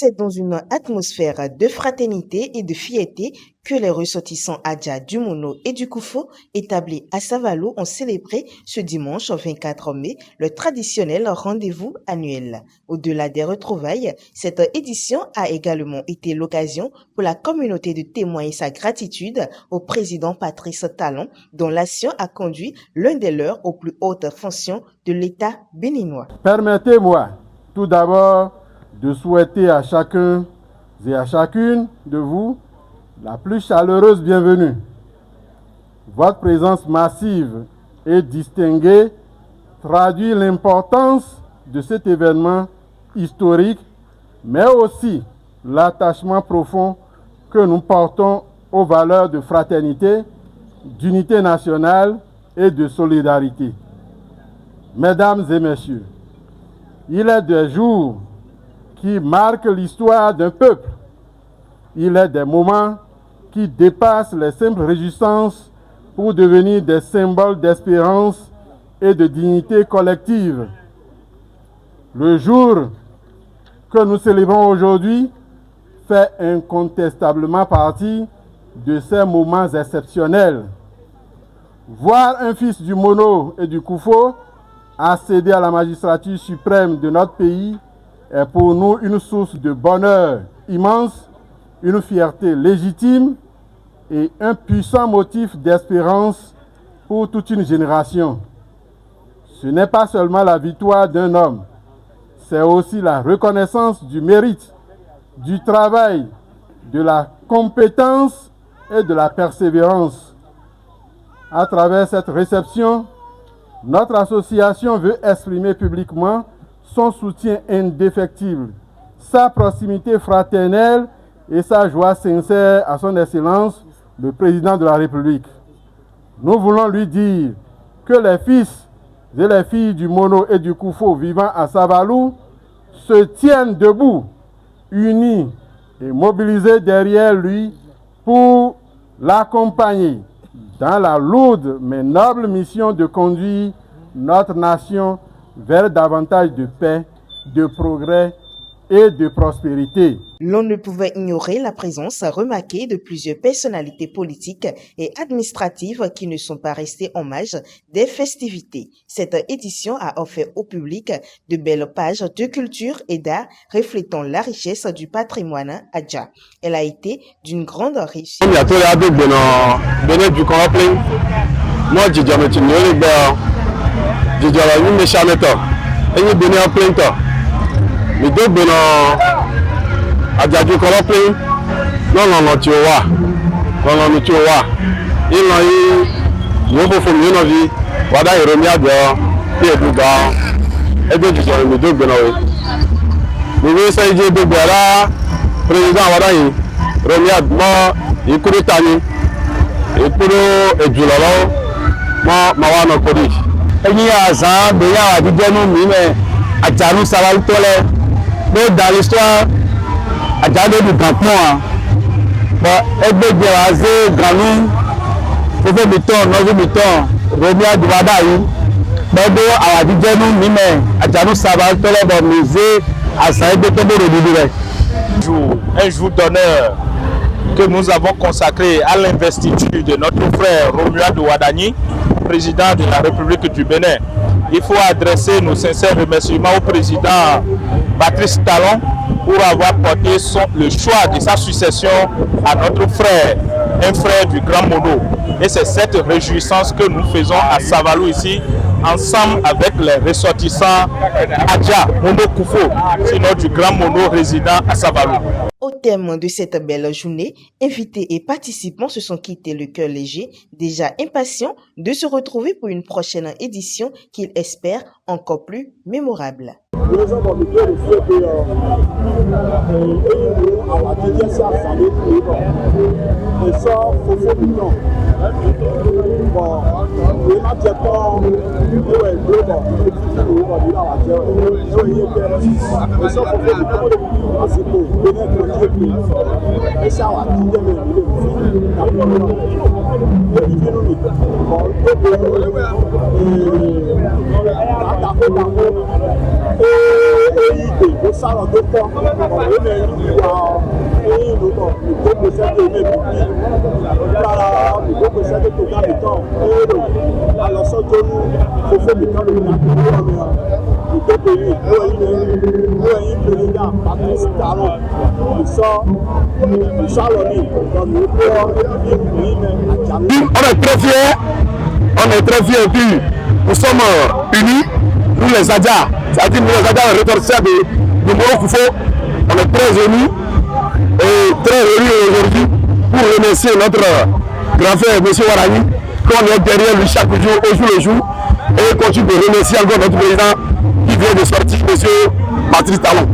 c'est dans une atmosphère de fraternité et de fierté que les ressortissants Adja du Mono et du Koufo, établis à Savalou, ont célébré ce dimanche 24 mai le traditionnel rendez-vous annuel. Au-delà des retrouvailles, cette édition a également été l'occasion pour la communauté de témoigner sa gratitude au président Patrice Talon, dont l'action a conduit l'un des leurs aux plus hautes fonctions de l'État béninois. Permettez-moi tout d'abord de souhaiter à chacun et à chacune de vous la plus chaleureuse bienvenue. Votre présence massive et distinguée traduit l'importance de cet événement historique, mais aussi l'attachement profond que nous portons aux valeurs de fraternité, d'unité nationale et de solidarité. Mesdames et messieurs, il est des jours qui marquent l'histoire d'un peuple. Il est des moments qui dépassent les simples réjouissances pour devenir des symboles d'espérance et de dignité collective. Le jour que nous célébrons aujourd'hui fait incontestablement partie de ces moments exceptionnels. Voir un fils du Mono et du Koufo accéder à la magistrature suprême de notre pays est pour nous une source de bonheur immense, une fierté légitime et un puissant motif d'espérance pour toute une génération. Ce n'est pas seulement la victoire d'un homme, c'est aussi la reconnaissance du mérite, du travail, de la compétence et de la persévérance. À travers cette réception, notre association veut exprimer publiquement son soutien indéfectible, sa proximité fraternelle et sa joie sincère à son Excellence, le Président de la République. Nous voulons lui dire que les fils et les filles du Mono et du Koufo vivant à Savalou se tiennent debout, unis et mobilisés derrière lui pour l'accompagner dans la lourde mais noble mission de conduire notre nation vers davantage de paix, de progrès et de prospérité. L'on ne pouvait ignorer la présence remarquée de plusieurs personnalités politiques et administratives qui ne sont pas restées en marge des festivités. Cette édition a offert au public de belles pages de culture et d'art reflétant la richesse du patrimoine Adja. Elle a été d'une grande réussite. Adjaju kọlọpẹ lọlọlọ tí ó wà lọlọlọ tí ó wà ìlànà yìí yóò fò fún mi náà fi wàdà ìròmí àjọ bí èdùgà ẹgbẹ́ ìjìjọ ìmìdógbè náà wẹ. Gbogbo sẹ́yìn jẹ́ gbogbo ẹ̀rá pírẹ́sidán wàdà yìí ìròmí àgbọ̀ ìkúrú tani ìkúrú èjùlọ́lọ́ mọ́ màwá náà kórì. Ẹyin àṣà bẹ̀rẹ̀ àwọn àdìjọ́ nù mí mẹ́ àjànú Savalou tọ́lẹ̀ ló dà l'histoire. Adjade du campement, Ebege Azé, Granou, Fofo Biton, Nozo Biton, Romia Douadaï, Bodo, Awadidjenou, Mime, Adjanou Savalou, Tolé, Musée, Asaï, Betombo, un jour d'honneur que nous avons consacré à l'investiture de notre frère Romia Douadani, président de la République du Bénin. Il faut adresser nos sincères remerciements au président Patrice Talon pour avoir porté le choix de sa succession à notre frère, un frère du Grand Mono. Et c'est cette réjouissance que nous faisons à Savalou ici, ensemble avec les ressortissants Adja Mono Koufo, sinon du Grand Mono résident à Savalou. Au thème de cette belle journée, invités et participants se sont quittés le cœur léger, déjà impatients de se retrouver pour une prochaine édition qu'ils espèrent encore plus mémorable. ìdè ó sárọ̀ tó pọ̀ ọ̀rọ̀ ní ìwà ẹ̀yìn ìlú náà ìgbókòsẹ́ tó ilé bíbí lára ìgbókòsẹ́ tó tó gáàmì tán èrò alọ́sọ́jọ́nú fòfómi tán lórí àkókò ọ̀rọ̀ ìgbókòyè ó ẹ̀yìn pèrèdà patrice taron ìsọ̀rọ̀ ní ìgbọ̀nù ó ìlú ilẹ̀ àjàmí. On est très fiers, puis nous sommes unis, nous les Adja, c'est-à-dire nous les Adja, les rétorsions de Moro Koufo, on est très unis et très heureux aujourd'hui pour remercier notre grand frère, M. Warani, qu'on est derrière lui chaque jour, au jour le jour, et continue de remercier encore notre président qui vient de sortir, M. Patrice Talon.